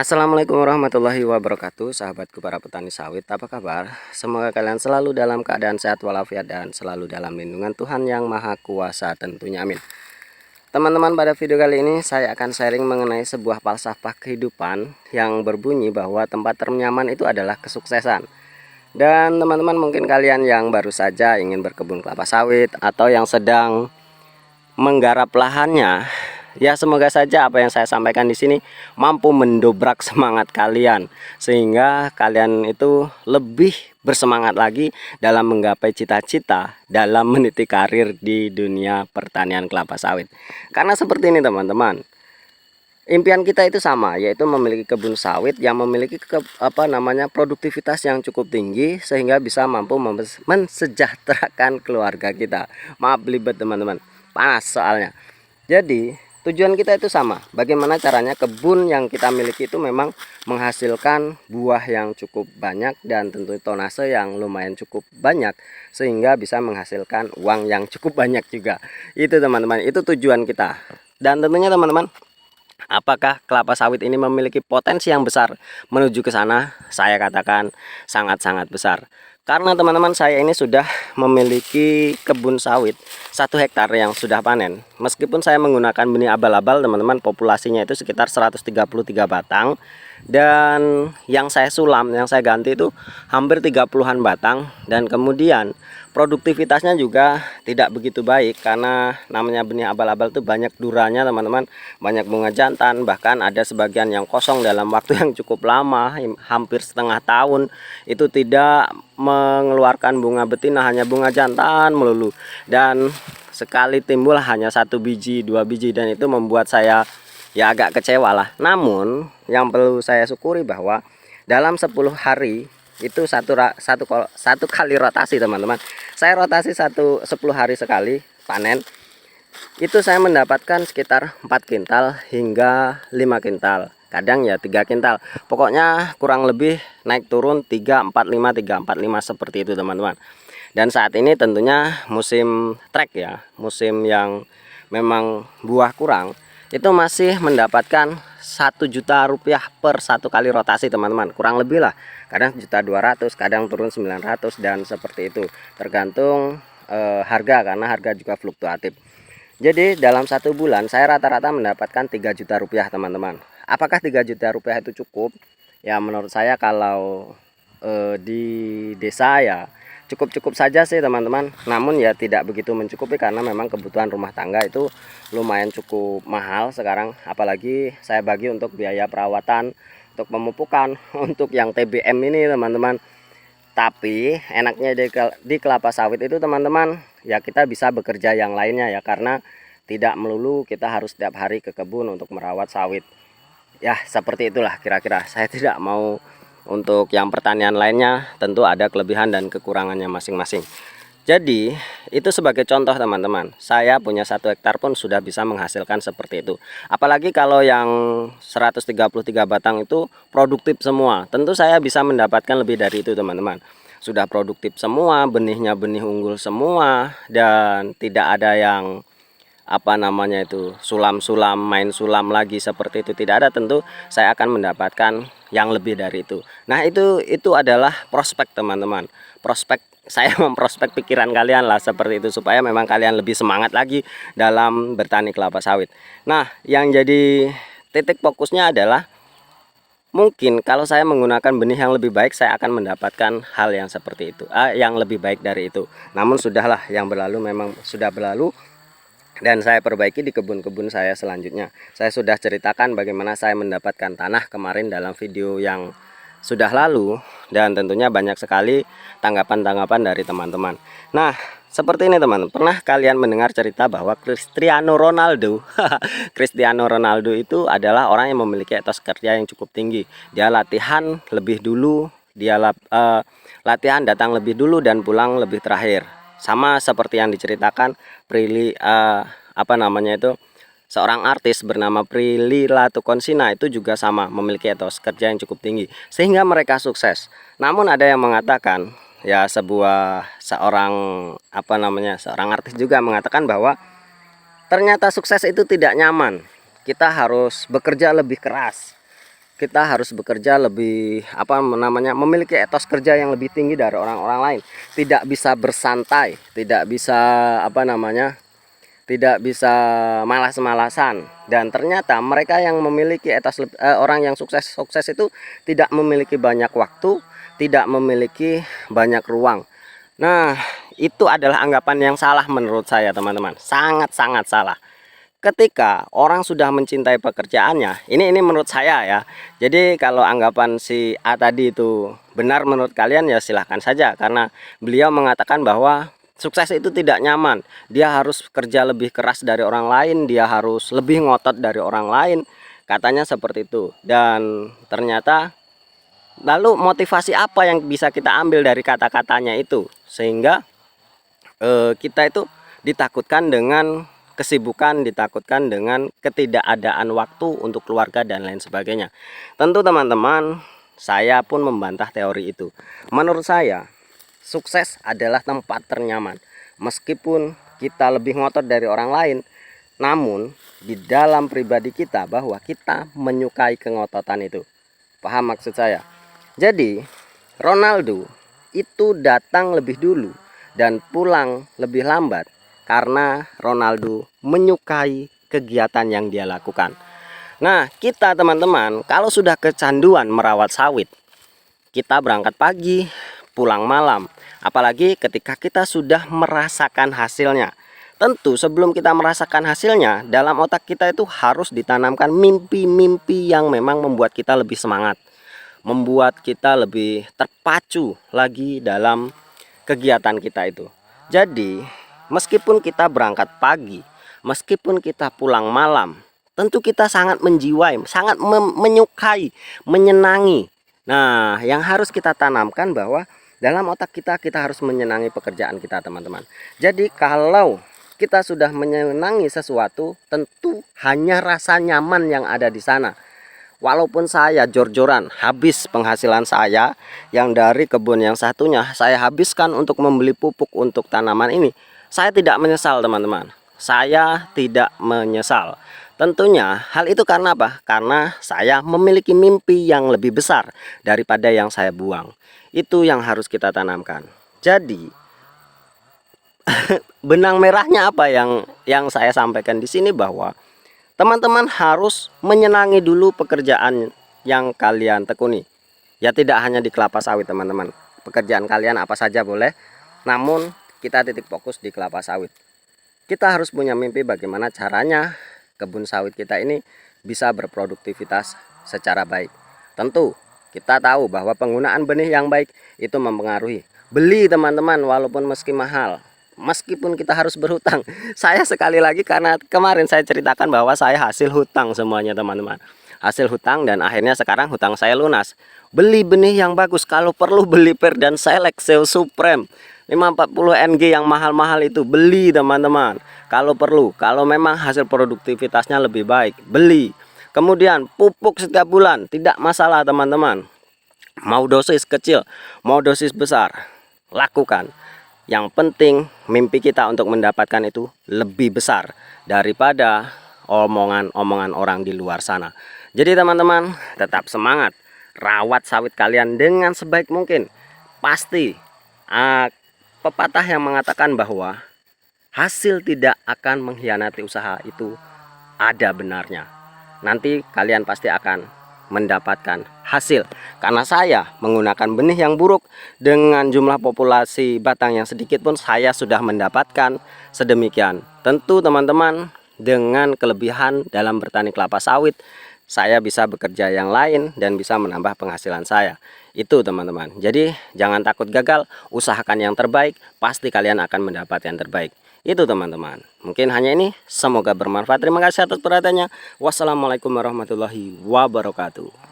Assalamualaikum warahmatullahi wabarakatuh, sahabatku para petani sawit, apa kabar? Semoga kalian selalu dalam keadaan sehat walafiat dan selalu dalam lindungan Tuhan yang Maha Kuasa tentunya, amin. Teman-teman, pada video kali ini saya akan sharing mengenai sebuah falsafah kehidupan yang berbunyi bahwa tempat ternyaman itu adalah kesuksesan. Dan teman-teman, mungkin kalian yang baru saja ingin berkebun kelapa sawit atau yang sedang menggarap lahannya, ya semoga saja apa yang saya sampaikan di sini mampu mendobrak semangat kalian sehingga kalian itu lebih bersemangat lagi dalam menggapai cita-cita dalam meniti karir di dunia pertanian kelapa sawit. Karena seperti ini teman-teman, impian kita itu sama, yaitu memiliki kebun sawit yang memiliki produktivitas yang cukup tinggi sehingga bisa mampu mensejahterakan keluarga kita. Maaf belibet teman-teman, panas soalnya. Jadi tujuan kita itu sama. Bagaimana caranya kebun yang kita miliki itu memang menghasilkan buah yang cukup banyak dan tentu tonase yang lumayan cukup banyak sehingga bisa menghasilkan uang yang cukup banyak juga. Itu teman-teman, itu tujuan kita. Dan tentunya teman-teman, apakah kelapa sawit ini memiliki potensi yang besar menuju ke sana? Saya katakan sangat-sangat besar. Karena teman-teman, saya ini sudah memiliki kebun sawit 1 hektar yang sudah panen. Meskipun saya menggunakan benih abal-abal teman-teman, populasinya itu sekitar 133 batang. Dan yang saya sulam, yang saya ganti itu hampir 30-an batang. Dan kemudian produktivitasnya juga tidak begitu baik karena namanya benih abal-abal itu banyak duranya teman-teman, banyak bunga jantan, bahkan ada sebagian yang kosong dalam waktu yang cukup lama, hampir setengah tahun itu tidak mengeluarkan bunga betina, hanya bunga jantan melulu, dan sekali timbul hanya 1 biji 2 biji, dan itu membuat saya ya agak kecewa lah. Namun yang perlu saya syukuri bahwa dalam 10 hari itu satu kali rotasi teman-teman, saya rotasi 10 hari sekali panen, itu saya mendapatkan sekitar 4 kintal hingga 5 kintal, kadang ya 3 kintal, pokoknya kurang lebih naik turun 345 seperti itu teman-teman. Dan saat ini tentunya musim trek ya, musim yang memang buah kurang, itu masih mendapatkan 1 juta rupiah per 1 kali rotasi teman-teman, kurang lebih lah, kadang 1.200.000, kadang turun 900, dan seperti itu tergantung harga, karena harga juga fluktuatif. Jadi dalam 1 bulan saya rata-rata mendapatkan 3 juta rupiah teman-teman. Apakah 3 juta rupiah itu cukup? Ya menurut saya kalau di desa ya cukup-cukup saja sih teman-teman. Namun ya tidak begitu mencukupi karena memang kebutuhan rumah tangga itu lumayan cukup mahal sekarang. Apalagi saya bagi untuk biaya perawatan, untuk pemupukan, untuk yang TBM ini teman-teman. Tapi enaknya di kelapa sawit itu teman-teman, ya kita bisa bekerja yang lainnya ya, karena tidak melulu kita harus setiap hari ke kebun untuk merawat sawit. Ya seperti itulah kira-kira. Saya tidak mau untuk yang pertanian lainnya, tentu ada kelebihan dan kekurangannya masing-masing. Jadi itu sebagai contoh teman-teman, saya punya 1 hektar pun sudah bisa menghasilkan seperti itu. Apalagi kalau yang 133 batang itu produktif semua, tentu saya bisa mendapatkan lebih dari itu teman-teman. Sudah produktif semua, benihnya benih unggul semua, dan tidak ada yang sulam-sulam, main sulam lagi seperti itu, tidak ada. Tentu saya akan mendapatkan yang lebih dari itu. Nah itu adalah prospek teman-teman, prospek saya memprospek pikiran kalian lah seperti itu, supaya memang kalian lebih semangat lagi dalam bertani kelapa sawit. Nah yang jadi titik fokusnya adalah, mungkin kalau saya menggunakan benih yang lebih baik, saya akan mendapatkan hal yang seperti itu, yang lebih baik dari itu. Namun sudahlah, yang berlalu memang sudah berlalu, dan saya perbaiki di kebun-kebun saya selanjutnya. Saya sudah ceritakan bagaimana saya mendapatkan tanah kemarin dalam video yang sudah lalu, dan tentunya banyak sekali tanggapan-tanggapan dari teman-teman. Nah seperti ini teman, pernah kalian mendengar cerita bahwa Cristiano Ronaldo Cristiano Ronaldo itu adalah orang yang memiliki etos kerja yang cukup tinggi. Dia latihan lebih dulu, latihan datang lebih dulu dan pulang lebih terakhir. Sama seperti yang diceritakan seorang artis bernama Prilly Latukonsina, itu juga sama, memiliki etos kerja yang cukup tinggi sehingga mereka sukses. Namun ada yang mengatakan, ya seorang artis juga mengatakan bahwa ternyata sukses itu tidak nyaman. Kita harus bekerja lebih keras. kita harus bekerja lebih memiliki etos kerja yang lebih tinggi dari orang-orang lain. Tidak bisa bersantai, tidak bisa tidak bisa malas-malasan. Dan ternyata mereka yang memiliki orang yang sukses itu tidak memiliki banyak waktu, tidak memiliki banyak ruang. Nah, itu adalah anggapan yang salah menurut saya, teman-teman. Sangat-sangat salah. Ketika orang sudah mencintai pekerjaannya, ini menurut saya ya. Jadi kalau anggapan si A tadi itu benar menurut kalian, ya silahkan saja, karena beliau mengatakan bahwa sukses itu tidak nyaman. Dia harus kerja lebih keras dari orang lain, dia harus lebih ngotot dari orang lain, katanya seperti itu. Dan ternyata lalu motivasi apa yang bisa kita ambil dari kata-katanya itu, sehingga kita itu ditakutkan dengan kesibukan, ditakutkan dengan ketidakadaan waktu untuk keluarga dan lain sebagainya. Tentu teman-teman, saya pun membantah teori itu. Menurut saya, sukses adalah tempat ternyaman. Meskipun kita lebih ngotot dari orang lain, namun di dalam pribadi kita bahwa kita menyukai kengototan itu. Paham maksud saya? Jadi, Ronaldo itu datang lebih dulu dan pulang lebih lambat karena Ronaldo menyukai kegiatan yang dia lakukan. Nah, kita teman-teman, kalau sudah kecanduan merawat sawit, kita berangkat pagi, pulang malam. Apalagi ketika kita sudah merasakan hasilnya. Tentu sebelum kita merasakan hasilnya, dalam otak kita itu harus ditanamkan mimpi-mimpi yang memang membuat kita lebih semangat, membuat kita lebih terpacu lagi dalam kegiatan kita itu. Jadi, meskipun kita berangkat pagi, meskipun kita pulang malam, tentu kita sangat menjiwai, sangat menyukai, menyenangi. Nah, yang harus kita tanamkan bahwa dalam otak kita harus menyenangi pekerjaan kita, teman-teman. Jadi kalau kita sudah menyenangi sesuatu, tentu hanya rasa nyaman yang ada di sana. Walaupun saya jor-joran habis penghasilan saya yang dari kebun yang satunya saya habiskan untuk membeli pupuk untuk tanaman ini, saya tidak menyesal, teman-teman. Saya tidak menyesal. Tentunya hal itu karena apa? Karena saya memiliki mimpi yang lebih besar daripada yang saya buang. Itu yang harus kita tanamkan. Jadi benang merahnya apa yang saya sampaikan di sini, bahwa teman-teman harus menyenangi dulu pekerjaan yang kalian tekuni. Ya, tidak hanya di kelapa sawit, teman-teman. Pekerjaan kalian apa saja boleh, namun kita titik fokus di kelapa sawit. Kita harus punya mimpi bagaimana caranya kebun sawit kita ini bisa berproduktivitas secara baik. Tentu kita tahu bahwa penggunaan benih yang baik itu mempengaruhi. Beli, teman-teman, walaupun meski mahal, meskipun kita harus berhutang. Saya sekali lagi, karena kemarin saya ceritakan bahwa saya hasil hutang semuanya, teman-teman. Hasil hutang, dan akhirnya sekarang hutang saya lunas. Beli benih yang bagus, kalau perlu beli Per dan Select Seo Supreme 540 NG yang mahal-mahal itu, beli, teman-teman. Kalau perlu, kalau memang hasil produktivitasnya lebih baik, beli. Kemudian pupuk setiap bulan, tidak masalah, teman-teman. Mau dosis kecil, mau dosis besar, lakukan. Yang penting mimpi kita untuk mendapatkan itu lebih besar daripada omongan-omongan orang di luar sana. Jadi teman-teman, tetap semangat, rawat sawit kalian dengan sebaik mungkin. Pasti pepatah yang mengatakan bahwa hasil tidak akan mengkhianati usaha itu ada benarnya. Nanti kalian pasti akan mendapatkan hasil, karena saya menggunakan benih yang buruk dengan jumlah populasi batang yang sedikit pun saya sudah mendapatkan sedemikian. Tentu teman-teman, dengan kelebihan dalam bertani kelapa sawit, saya bisa bekerja yang lain dan bisa menambah penghasilan saya. Itu, teman-teman. Jadi jangan takut gagal, usahakan yang terbaik, pasti kalian akan mendapat yang terbaik. Itu, teman-teman. Mungkin hanya ini, semoga bermanfaat. Terima kasih atas perhatiannya. Wassalamualaikum warahmatullahi wabarakatuh.